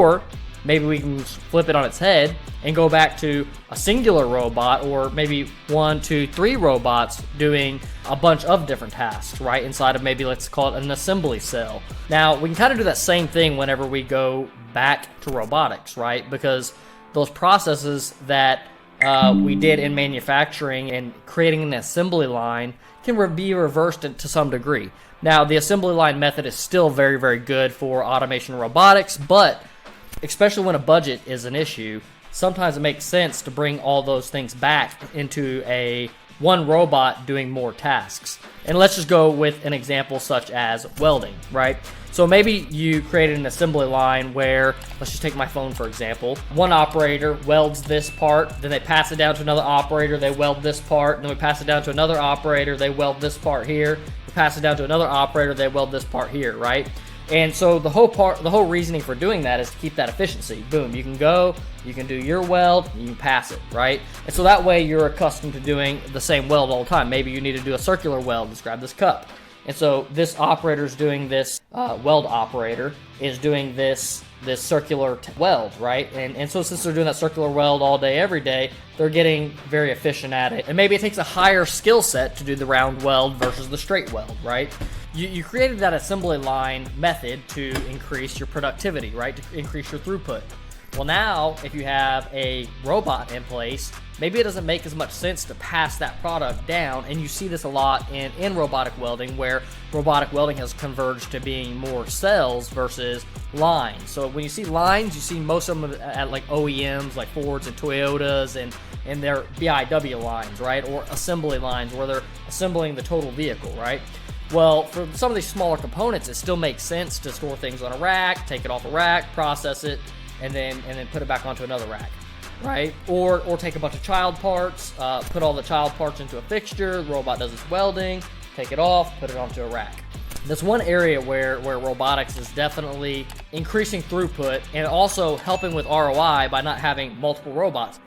Or maybe we can flip it on its head and go back to a singular robot, or maybe 1, 2, 3 robots doing a bunch of different tasks, right? Inside of maybe, let's call it an assembly cell. Now, we can kind of do that same thing whenever we go back to robotics, right? Because those processes that we did in manufacturing and creating an assembly line can be reversed to some degree. Now, the assembly line method is still very, very good for automation and robotics, but especially when a budget is an issue, sometimes it makes sense to bring all those things back into one robot doing more tasks. And let's just go with an example such as welding, right? So maybe you created an assembly line where, let's just take my phone for example, one operator welds this part, then they pass it down to another operator, they weld this part, and then we pass it down to another operator, they weld this part here, we pass it down to another operator, they weld this part here, right? And so the whole reasoning for doing that is to keep that efficiency. Boom, you can go, you can do your weld, you can pass it, right? And so that way you're accustomed to doing the same weld all the time. Maybe you need to do a circular weld. Let's grab this cup. And so this operator is doing this, weld operator is doing this circular weld, right? And so since they're doing that circular weld all day, every day, they're getting very efficient at it. And maybe it takes a higher skill set to do the round weld versus the straight weld, right? You created that assembly line method to increase your productivity, right? To increase your throughput. Well, now, if you have a robot in place, maybe it doesn't make as much sense to pass that product down, and you see this a lot in robotic welding, where robotic welding has converged to being more cells versus lines. So when you see lines, you see most of them at like OEMs, like Fords and Toyotas, and their BIW lines, right? Or assembly lines, where they're assembling the total vehicle, right? Well, for some of these smaller components, it still makes sense to store things on a rack, take it off a rack, process it, and then put it back onto another rack, right? Or take a bunch of child parts, put all the child parts into a fixture, the robot does its welding, take it off, put it onto a rack. That's one area where robotics is definitely increasing throughput and also helping with ROI by not having multiple robots.